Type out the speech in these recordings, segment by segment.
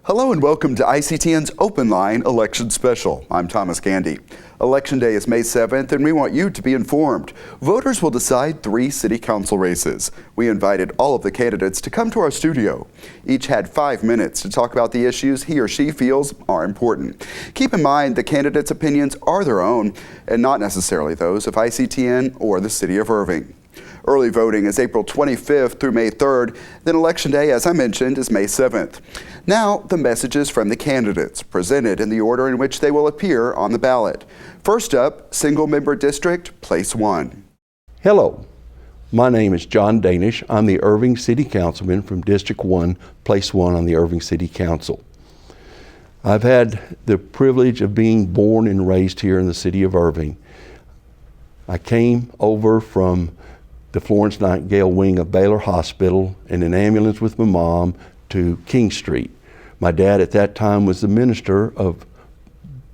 Hello and welcome to ICTN's Open Line Election Special. I'm Thomas GANDY. Election Day is May 7th and we want you to be informed. Voters will decide 3 city council races. We invited all of the candidates to come to our studio. Each had 5 minutes to talk about the issues he or she feels are important. Keep in mind the candidates' opinions are their own and not necessarily those of ICTN or the City of Irving. Early voting is April 25th through May 3rd. Then Election Day, as I mentioned, is May 7th. Now, the messages from the candidates, presented in the order in which they will appear on the ballot. First up, single-member district, place 1. Hello, my name is John Danish. I'm the Irving City Councilman from District 1, place 1 on the Irving City Council. I've had the privilege of being born and raised here in the city of Irving. I came over from the Florence Nightingale wing of Baylor Hospital in an ambulance with my mom to King Street. My dad at that time was the minister of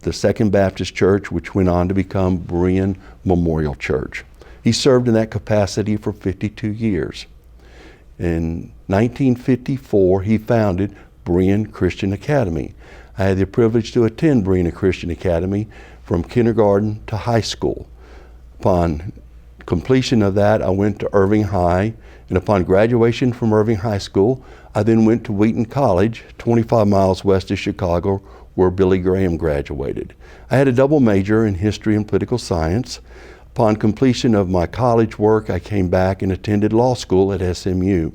the Second Baptist Church, which went on to become Berean Memorial Church. He served in that capacity for 52 years. In 1954, he founded Berean Christian Academy. I had the privilege to attend Berean Christian Academy from kindergarten to high school. Upon completion of that, I went to Irving High, and upon graduation from Irving High School, I then went to Wheaton College, 25 miles west of Chicago, where Billy Graham graduated. I had a double major in history and political science. Upon completion of my college work, I came back and attended law school at SMU.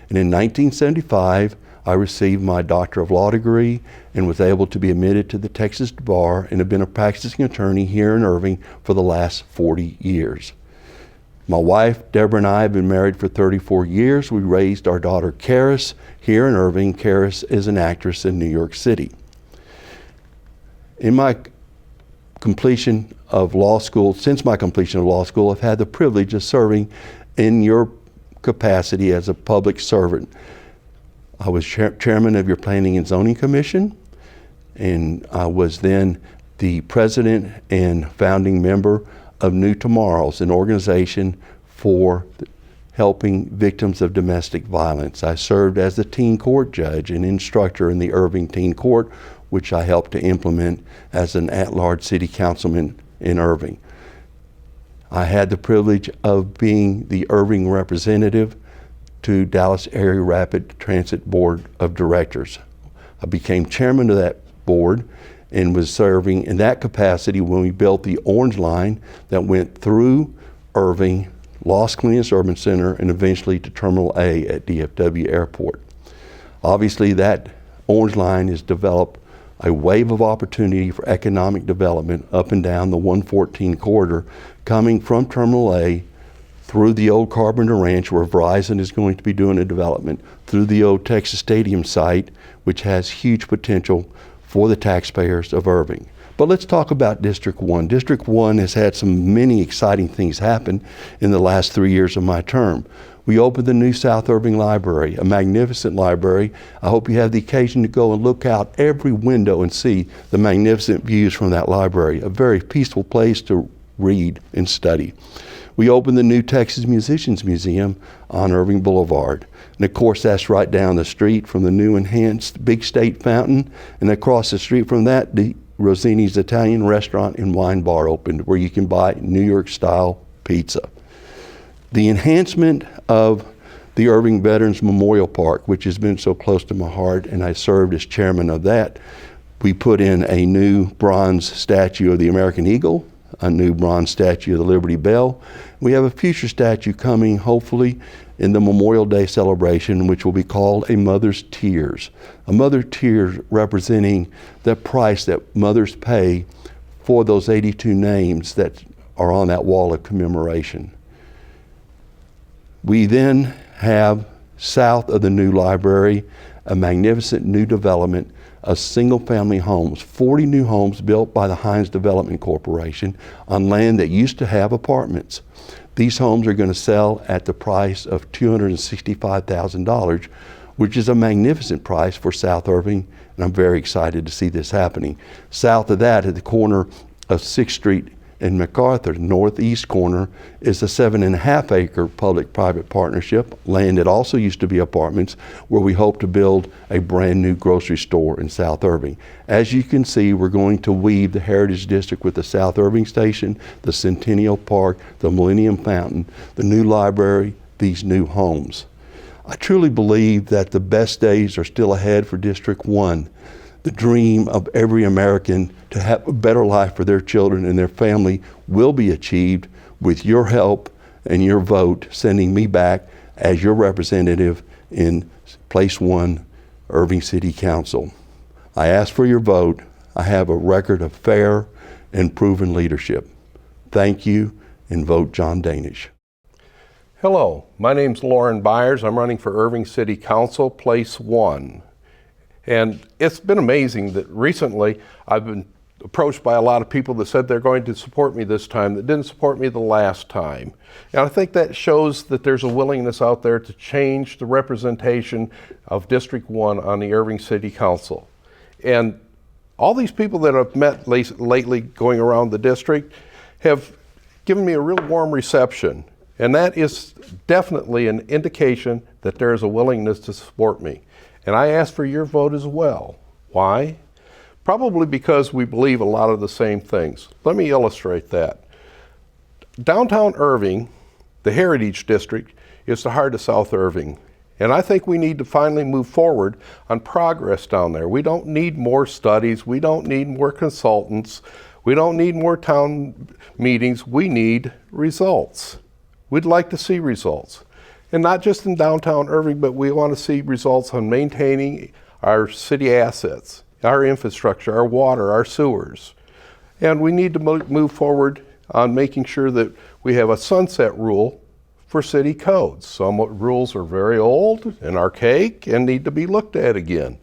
And in 1975, I received my Doctor of Law degree and was able to be admitted to the Texas Bar and have been a practicing attorney here in Irving for the last 40 years. My wife, Deborah, and I have been married for 34 years. We raised our daughter, Karis, here in Irving. Karis is an actress in New York City. In my completion of law school, since my completion of law school, I've had the privilege of serving in your capacity as a public servant. I was chairman of your Planning and Zoning Commission, and I was then the president and founding member of New Tomorrows, an organization for helping victims of domestic violence. I served as the teen court judge and instructor in the Irving Teen Court, which I helped to implement as an at-large city councilman in Irving. I had the privilege of being the Irving representative to Dallas Area Rapid Transit Board of Directors. I became chairman of that board and was serving in that capacity when we built the Orange Line that went through Irving, Los Colinas Urban Center, and eventually to Terminal A at DFW Airport. Obviously, that Orange Line has developed a wave of opportunity for economic development up and down the 114 corridor, coming from Terminal A through the old Carpenter Ranch, where Verizon is going to be doing a development, through the old Texas Stadium site, which has huge potential for the taxpayers of Irving. But let's talk about District 1. District 1 has had many exciting things happen in the last 3 years of my term. We opened the new South Irving Library, a magnificent library. I hope you have the occasion to go and look out every window and see the magnificent views from that library, a very peaceful place to read and study. We opened the new Texas Musicians Museum on Irving Boulevard. And of course, that's right down the street from the new enhanced Big State Fountain. And across the street from that, the Rosini's Italian Restaurant and Wine Bar opened, where you can buy New York style pizza. The enhancement of the Irving Veterans Memorial Park, which has been so close to my heart, and I served as chairman of that. We put in a new bronze statue of the American Eagle, a new bronze statue of the Liberty Bell. We have a future statue coming, hopefully, in the Memorial Day celebration, which will be called a Mother's Tears. A Mother's Tears representing the price that mothers pay for those 82 names that are on that wall of commemoration. We then have, south of the new library, a magnificent new development of single-family homes, 40 new homes built by the Hines Development Corporation on land that used to have apartments. These homes are going to sell at the price of $265,000, which is a magnificent price for South Irving, and I'm very excited to see this happening. South of that, at the corner of 6th Street and MacArthur, northeast corner, is a 7.5 acre public-private partnership, land that also used to be apartments, where we hope to build a brand new grocery store in South Irving. As you can see, we're going to weave the Heritage District with the South Irving Station, the Centennial Park, the Millennium Fountain, the new library, these new homes. I truly believe that the best days are still ahead for District 1. The dream of every American to have a better life for their children and their family will be achieved with your help and your vote, sending me back as your representative in Place 1, Irving City Council. I ask for your vote. I have a record of fair and proven leadership. Thank you, and vote John Danish. Hello, my name's Lauren Byers. I'm running for Irving City Council, Place 1. And it's been amazing that recently I've been approached by a lot of people that said they're going to support me this time that didn't support me the last time. And I think that shows that there's a willingness out there to change the representation of District 1 on the Irving City Council. And all these people that I've met lately going around the district have given me a real warm reception. And that is definitely an indication that there is a willingness to support me. And I ask for your vote as well. Why? Probably because we believe a lot of the same things. Let me illustrate that. Downtown Irving, the Heritage District, is the heart of South Irving. And I think we need to finally move forward on progress down there. We don't need more studies. We don't need more consultants. We don't need more town meetings. We need results. We'd like to see results. And not just in downtown Irving, but we want to see results on maintaining our city assets, our infrastructure, our water, our sewers. And we need to move forward on making sure that we have a sunset rule for city codes. Some rules are very old and archaic and need to be looked at again.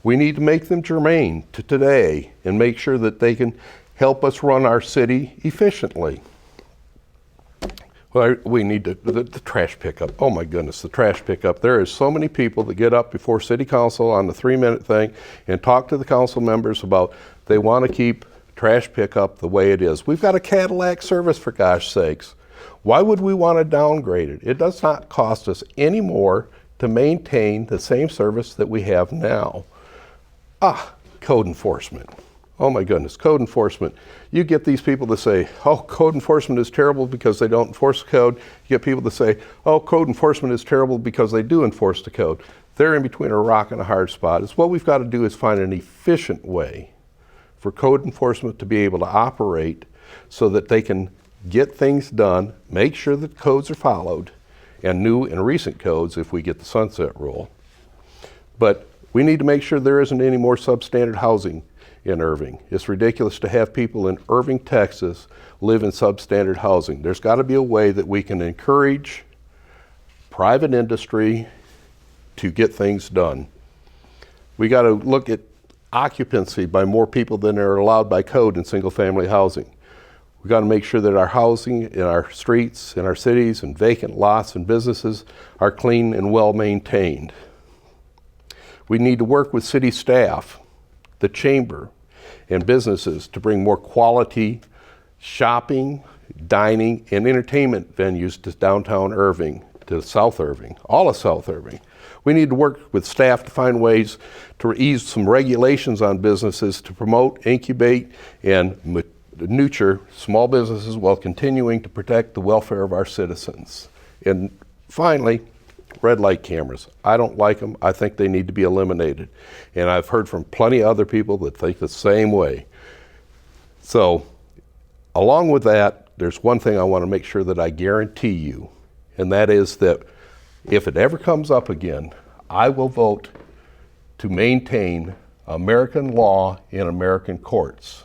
We need to make them germane to today and make sure that they can help us run our city efficiently. Well, we need the trash pickup. Oh my goodness, the trash pickup. There is so many people that get up before city council on the 3-minute thing and talk to the council members about they want to keep trash pickup the way it is. We've got a Cadillac service, for gosh sakes. Why would we want to downgrade it? It does not cost us any more to maintain the same service that we have now. Code enforcement. Oh my goodness, code enforcement. You get these people to say, oh, code enforcement is terrible because they don't enforce the code. You get people to say, oh, code enforcement is terrible because they do enforce the code. They're in between a rock and a hard spot. It's what we've got to do is find an efficient way for code enforcement to be able to operate so that they can get things done, make sure that codes are followed, and new and recent codes if we get the sunset rule. But we need to make sure there isn't any more substandard housing in Irving. It's ridiculous to have people in Irving, Texas live in substandard housing. There's got to be a way that we can encourage private industry to get things done. We got to look at occupancy by more people than are allowed by code in single-family housing. We got to make sure that our housing in our streets, in our cities, and vacant lots and businesses are clean and well maintained. We need to work with city staff, the chamber, and businesses to bring more quality shopping, dining, and entertainment venues to downtown Irving, to South Irving, all of South Irving. We need to work with staff to find ways to ease some regulations on businesses to promote, incubate, and nurture small businesses while continuing to protect the welfare of our citizens. And finally, red light cameras. I don't like them. I think they need to be eliminated. And I've heard from plenty of other people that think the same way. So, along with that, there's one thing I want to make sure that I guarantee you, and that is that if it ever comes up again, I will vote to maintain American law in American courts.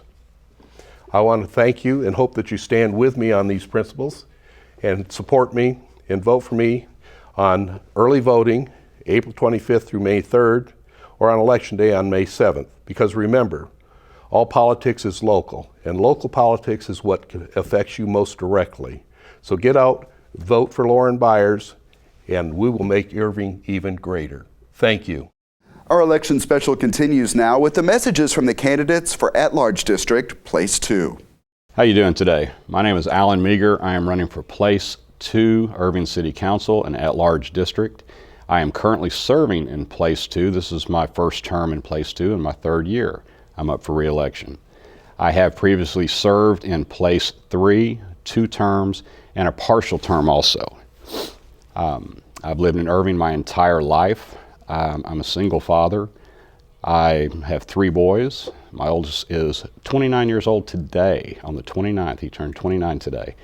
I want to thank you and hope that you stand with me on these principles and support me and vote for me on early voting, April 25th through May 3rd, or on Election Day on May 7th. Because remember, all politics is local, and local politics is what affects you most directly. So get out, vote for Lauren Byers, and we will make Irving even greater. Thank you. Our election special continues now with the messages from the candidates for at-large district, Place 2. How you doing today? My name is ALLAN MEAGHER. I am running for Place 2, Irving City Council, an at-large district. I am currently serving in Place 2. This is my first term in Place 2 and my third year. I'm up for re-election. I have previously served in Place 3, 2 terms, and a partial term also. I've lived in Irving my entire life. I'm a single father. I have 3 boys. My oldest is 29 years old today. On the 29th, he turned 29 today.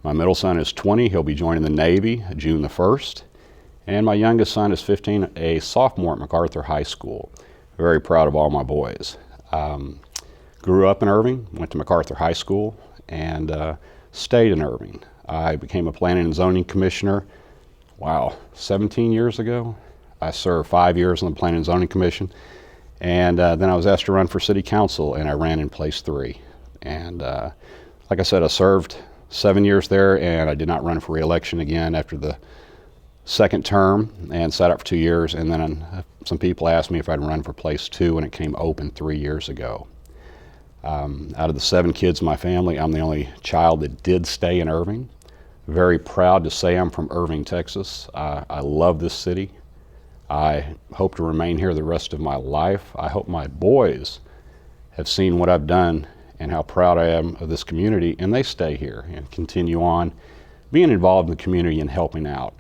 My middle son is 20. He'll be joining the Navy June the 1st. And my youngest son is 15, a sophomore at MacArthur High School. Very proud of all my boys. Grew up in Irving, went to MacArthur High School, and stayed in Irving. I became a planning and zoning commissioner, 17 years ago. I served 5 years on the Planning and Zoning Commission. And then I was asked to run for city council, and I ran in Place 3. And like I said, I served 7 years there, and I did not run for re-election again after the second term, and sat out for 2 years. And then some people asked me if I'd run for Place 2 when it came open 3 years ago. Out of the 7 kids in my family, I'm the only child that did stay in Irving. Very proud to say I'm from Irving, Texas. I love this city. I hope to remain here the rest of my life. I hope my boys have seen what I've done and how proud I am of this community, and they stay here and continue on being involved in the community and helping out.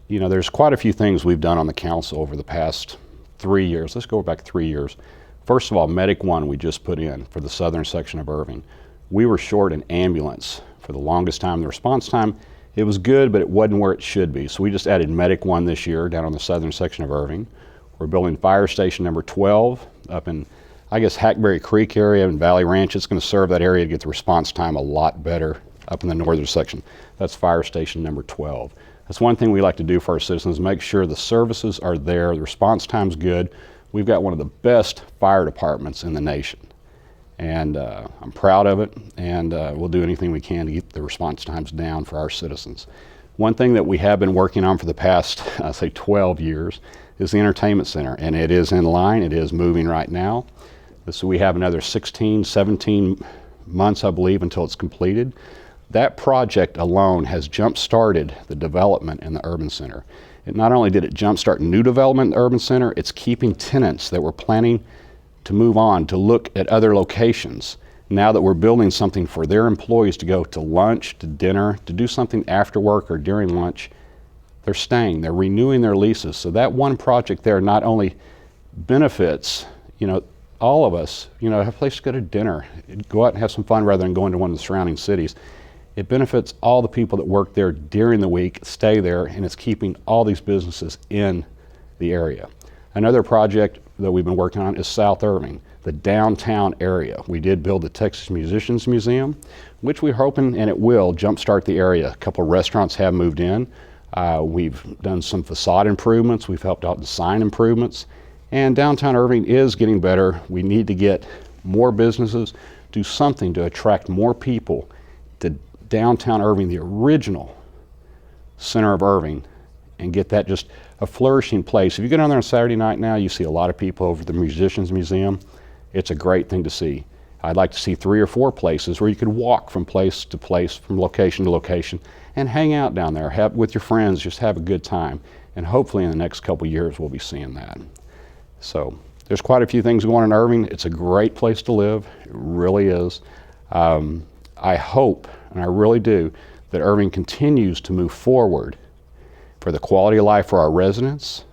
You know, there's quite a few things we've done on the council over the past 3 years. Let's go back 3 years. First of all, Medic 1 we just put in for the southern section of Irving. We were short an ambulance for the longest time. The response time, it was good, but it wasn't where it should be. So we just added Medic 1 this year down on the southern section of Irving. We're building fire station number 12 up in, I guess, Hackberry Creek area and Valley Ranch. It's going to serve that area to get the response time a lot better up in the northern section. That's fire station number 12. That's one thing we like to do for our citizens, make sure the services are there, the response time's good. We've got one of the best fire departments in the nation. And I'm proud of it, and we'll do anything we can to keep the response times down for our citizens. One thing that we have been working on for the past, I say 12 years, is the entertainment center, and it is in line, it is moving right now. So we have another 16, 17 months, I believe, until it's completed. That project alone has jump-started the development in the urban center. It not only did it jump-start new development in the urban center, it's keeping tenants that were planning to move on, to look at other locations. Now that we're building something for their employees to go to lunch, to dinner, to do something after work or during lunch, they're staying, they're renewing their leases. So that one project there not only benefits, you know, all of us, you know, have a place to go to dinner, go out and have some fun rather than going to one of the surrounding cities. It benefits all the people that work there during the week, stay there, and it's keeping all these businesses in the area. Another project that we've been working on is South Irving, the downtown area. We did build the Texas Musicians Museum, which we're hoping, and it will, jumpstart the area. A couple of restaurants have moved in. We've done some facade improvements. We've helped out design improvements. And downtown Irving is getting better. We need to get more businesses, do something to attract more people to downtown Irving, the original center of Irving, and get that just a flourishing place. If you go down there on Saturday night now, you see a lot of people over at the Musicians Museum. It's a great thing to see. I'd like to see 3 or 4 places where you could walk from place to place, from location to location, and hang out down there, have with your friends, just have a good time. And hopefully in the next couple years we'll be seeing that. So there's quite a few things going on in Irving. It's a great place to live. It really is. I hope, and I really do, that Irving continues to move forward for the quality of life for our residents,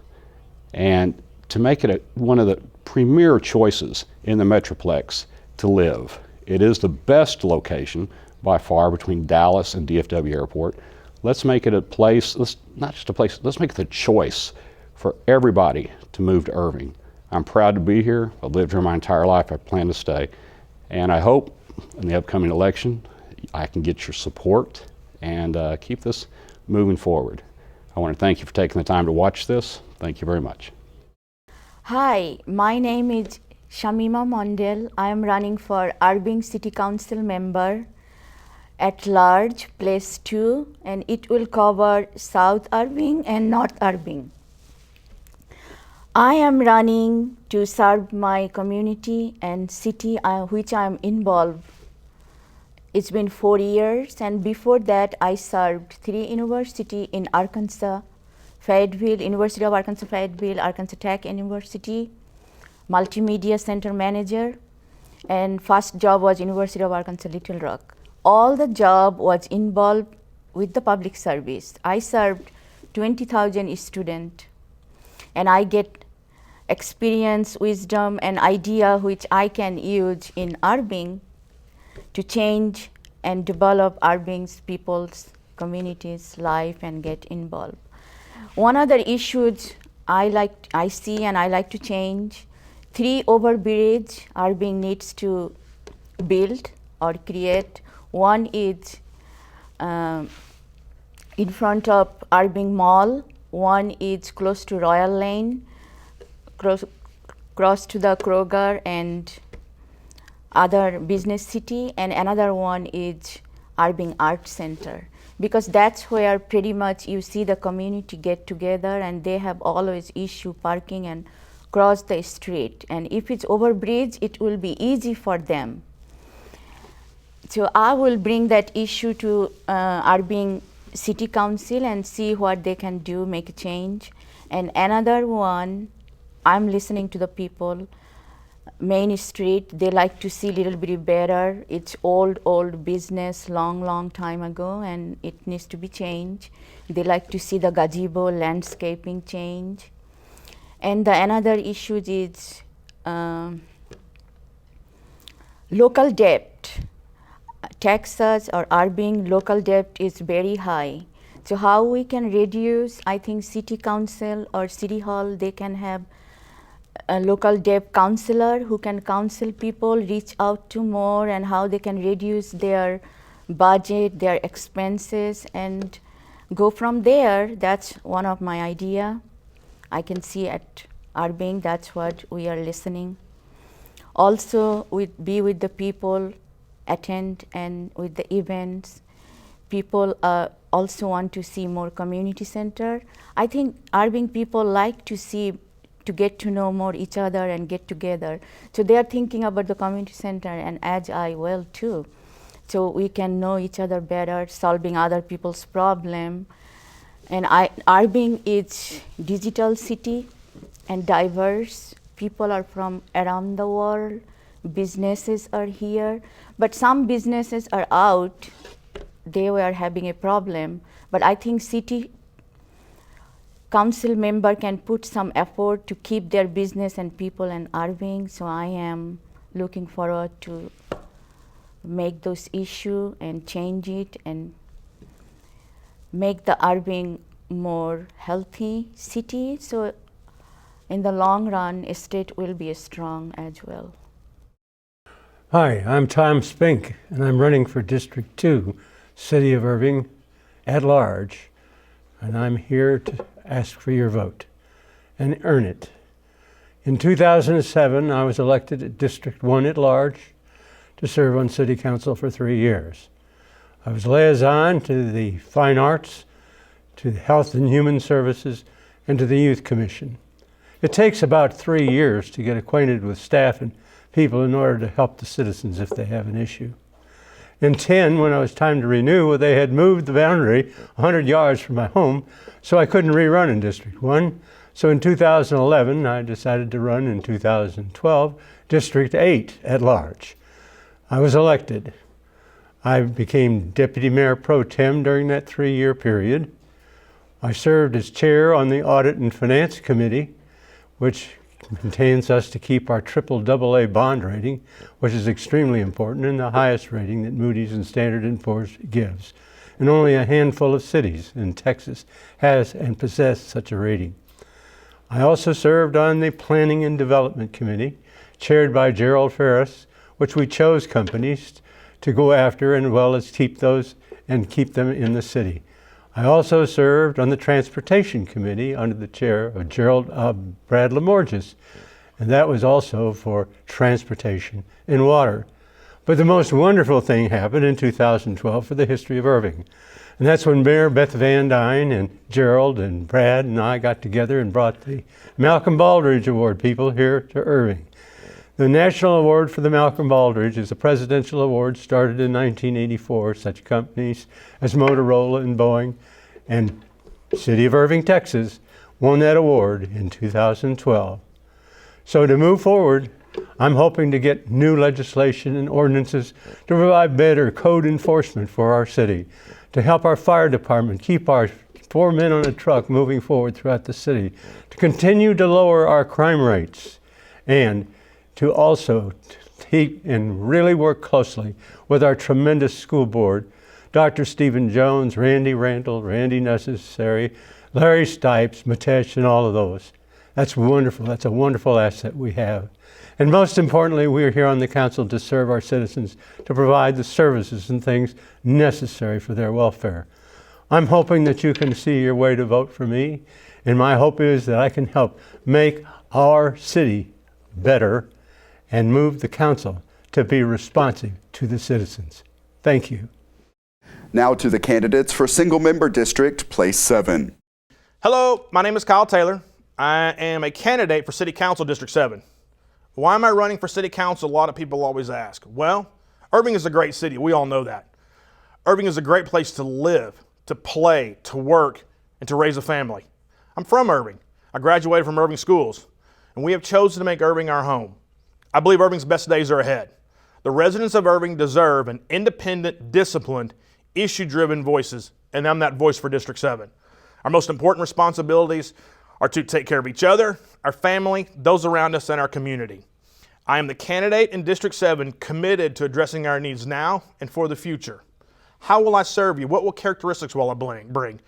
and to make it one of the premier choices in the Metroplex to live. It is the best location by far between Dallas and DFW Airport. Let's make it a place, not just a place, let's make it the choice for everybody to move to Irving. I'm proud to be here. I've lived here my entire life. I plan to stay. And I hope in the upcoming election I can get your support and keep this moving forward. I want to thank you for taking the time to watch this. Thank you very much. Hi, my name is Shamima Mondel. I am running for Irving City Council member at large, Place 2, and it will cover South Irving and North Irving. I am running to serve my community and city which I am involved It's been 4 years, and before that I served 3 universities in Arkansas, Fayetteville, University of Arkansas, Fayetteville, Arkansas Tech University, Multimedia Center Manager, and first job was University of Arkansas Little Rock. All the job was involved with the public service. I served 20,000 students, and I get experience, wisdom, and idea which I can use in Irving to change and develop Irving's people's communities' life and get involved. One other issues I see and I like to change, 3 overbridge Irving needs to build or create. One is in front of Irving Mall, one is close to Royal Lane, cross to the Kroger and other business city, and another one is Irving Art Center, because that's where pretty much you see the community get together, and they have always issue parking and cross the street, and if it's overbridge it will be easy for them. So I will bring that issue to Irving City Council and see what they can do, make a change. And another one, I'm listening to the people, Main Street, they like to see a little bit better. It's old business, long time ago, and it needs to be changed. They like to see the gazebo landscaping change. And the another issue is local debt. Texas or Irving local debt is very high. So how we can reduce, I think city council or city hall, they can have a local debt counselor who can counsel people, reach out to more, and how they can reduce their budget, their expenses, and go from there. That's one of my idea. I can see at Irving, that's what we are listening. Also, be with the people, attend and with the events. People also want to see more community center. I think Irving people like to get to know more each other and get together. So they are thinking about the community center, and as I will too. So we can know each other better, solving other people's problem. And Irving is digital city and diverse. People are from around the world. Businesses are here, but some businesses are out. They were having a problem, but I think city council member can put some effort to keep their business and people in Irving. So I am looking forward to make those issue and change it and make the Irving more healthy city. So in the long run, a state will be strong as well. Hi, I'm Tom Spink, and I'm running for District 2, City of Irving, at large, and I'm here to ask for your vote and earn it. In 2007, I was elected at District 1 at large to serve on City Council for 3 years. I was liaison to the Fine Arts, to the Health and Human Services, and to the Youth Commission. It takes about 3 years to get acquainted with staff and people in order to help the citizens if they have an issue. In 10, when it was time to renew, they had moved the boundary 100 yards from my home, so I couldn't rerun in District 1. So in 2011, I decided to run in 2012, District 8 at large. I was elected. I became Deputy Mayor Pro Tem during that 3-year period. I served as chair on the Audit and Finance Committee, which maintains us to keep our AA bond rating, which is extremely important and the highest rating that Moody's and Standard & Poor's gives. And only a handful of cities in Texas has and possess such a rating. I also served on the Planning and Development Committee, chaired by Gerald Ferris, which we chose companies to go after and well as keep those and keep them in the city. I also served on the Transportation Committee under the chair of Brad Lamorges, and that was also for transportation and water. But the most wonderful thing happened in 2012 for the history of Irving, and that's when Mayor Beth Van Dyne and Gerald and Brad and I got together and brought the Malcolm Baldrige Award people here to Irving. The National Award for the Malcolm Baldrige is a presidential award started in 1984. Such companies as Motorola and Boeing and City of Irving, Texas, won that award in 2012. So to move forward, I'm hoping to get new legislation and ordinances to provide better code enforcement for our city, to help our fire department keep our 4 men on a truck moving forward throughout the city, to continue to lower our crime rates, and to also keep and really work closely with our tremendous school board, Dr. Stephen Jones, Randy Randall, Randy Necessary, Larry Stipes, Matesh, and all of those. That's wonderful. That's a wonderful asset we have. And most importantly, we are here on the council to serve our citizens, to provide the services and things necessary for their welfare. I'm hoping that you can see your way to vote for me, and my hope is that I can help make our city better and move the council to be responsive to the citizens. Thank you. Now to the candidates for single-member district, place 7. Hello, my name is Kyle Taylor. I am a candidate for City Council District 7. Why am I running for City Council? A lot of people always ask. Well, Irving is a great city. We all know that. Irving is a great place to live, to play, to work, and to raise a family. I'm from Irving. I graduated from Irving schools, and we have chosen to make Irving our home. I believe Irving's best days are ahead. The residents of Irving deserve an independent, disciplined, issue-driven voices, and I'm that voice for District 7. Our most important responsibilities are to take care of each other, our family, those around us, and our community. I am the candidate in District 7 committed to addressing our needs now and for the future. How will I serve you? What will characteristics will I bring?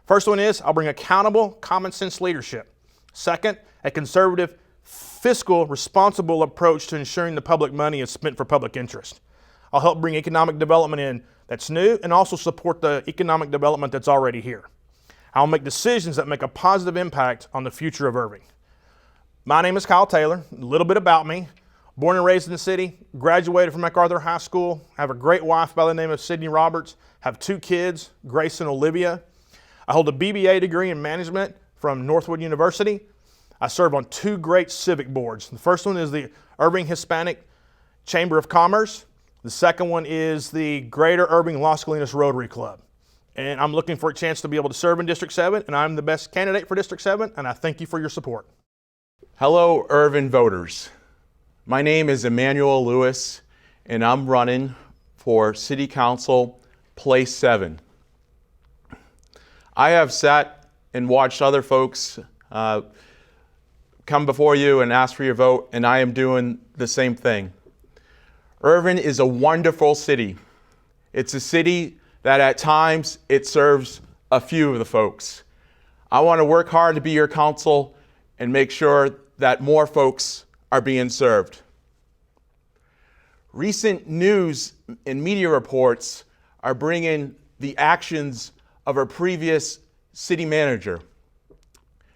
First one is I'll bring accountable, common sense leadership. Second, a conservative, fiscal, responsible approach to ensuring the public money is spent for public interest. I'll help bring economic development in that's new and also support the economic development that's already here. I'll make decisions that make a positive impact on the future of Irving. My name is Kyle Taylor. A little bit about me. Born and raised in the city, graduated from MacArthur High School, have a great wife by the name of Sydney Roberts, have 2 kids, Grace and Olivia. I hold a BBA degree in management from Northwood University. I serve on 2 great civic boards. The first one is the Irving Hispanic Chamber of Commerce. The second one is the Greater Irving Las Colinas Rotary Club. And I'm looking for a chance to be able to serve in District 7, and I'm the best candidate for District 7, and I thank you for your support. Hello, Irving voters. My name is Emmanuel Lewis, and I'm running for City Council, Place 7. I have sat and watched other folks come before you and ask for your vote, and I am doing the same thing. Irving is a wonderful city. It's a city that at times it serves a few of the folks. I want to work hard to be your council and make sure that more folks are being served. Recent news and media reports are bringing the actions of our previous city manager.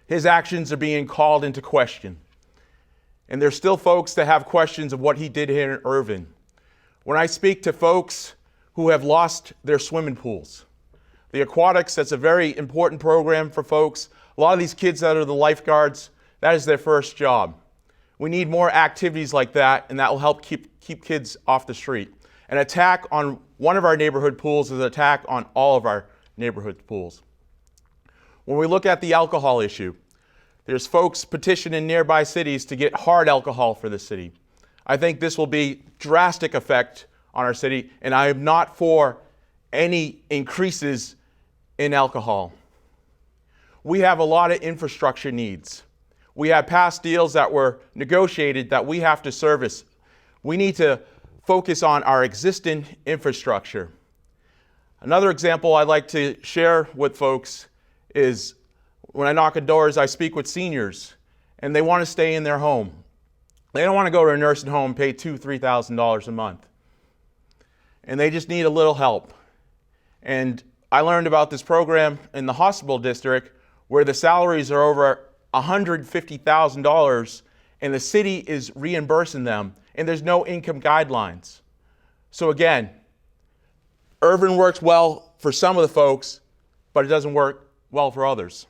His actions are being called into question. And there's still folks that have questions of what he did here in Irving. When I speak to folks who have lost their swimming pools, the aquatics, that's a very important program for folks. A lot of these kids that are the lifeguards, that is their first job. We need more activities like that, and that will help keep kids off the street. An attack on one of our neighborhood pools is an attack on all of our neighborhood pools. When we look at the alcohol issue, there's folks petitioning nearby cities to get hard alcohol for the city. I think this will be drastic effect on our city, and I am not for any increases in alcohol. We have a lot of infrastructure needs. We have past deals that were negotiated that we have to service. We need to focus on our existing infrastructure. Another example I'd like to share with folks is when I knock on doors, I speak with seniors, and they want to stay in their home. They don't want to go to a nursing home and pay $2,000, $3,000 a month. And they just need a little help. And I learned about this program in the hospital district where the salaries are over $150,000 and the city is reimbursing them, and there's no income guidelines. So again, Irving works well for some of the folks, but it doesn't work well for others.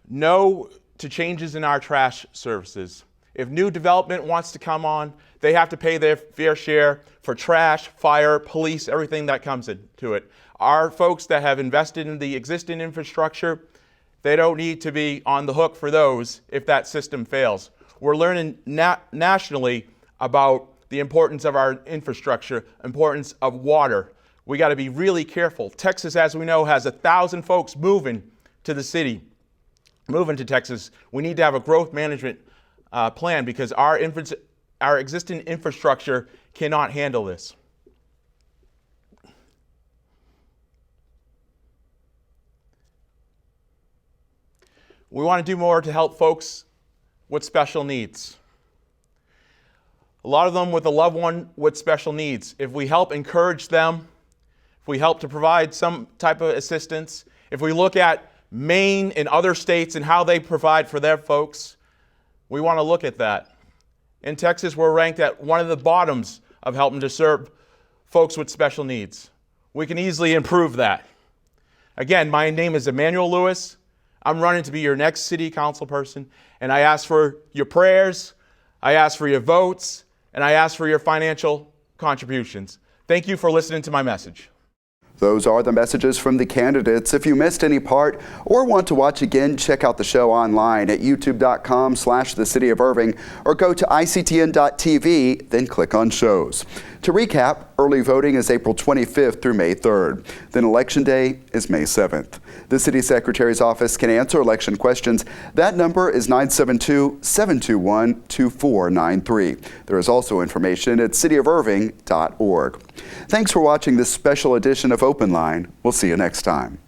No to changes in our trash services. If new development wants to come on, they have to pay their fair share for trash, fire, police, everything that comes into it. Our folks that have invested in the existing infrastructure, they don't need to be on the hook for those if that system fails. We're learning nationally about the importance of our infrastructure, importance of water. We got to be really careful. Texas, as we know, has 1,000 folks moving to the city, moving to Texas. We need to have a growth management plan because our existing infrastructure cannot handle this. We want to do more to help folks with special needs. A lot of them with a loved one with special needs. If we help encourage them, if we help to provide some type of assistance, if we look at Maine and other states and how they provide for their folks, we want to look at that. In Texas, we're ranked at one of the bottoms of helping to serve folks with special needs. We can easily improve that. Again, my name is Emmanuel Lewis. I'm running to be your next city council person, and I ask for your prayers, I ask for your votes, and I ask for your financial contributions. Thank you for listening to my message. Those are the messages from the candidates. If you missed any part or want to watch again, check out the show online at youtube.com/The City of Irving or go to ictn.tv, then click on shows. To recap, early voting is April 25th through May 3rd. Then Election Day is May 7th. The City Secretary's office can answer election questions. That number is 972-721-2493. There is also information at cityofirving.org. Thanks for watching this special edition of Open Line. We'll see you next time.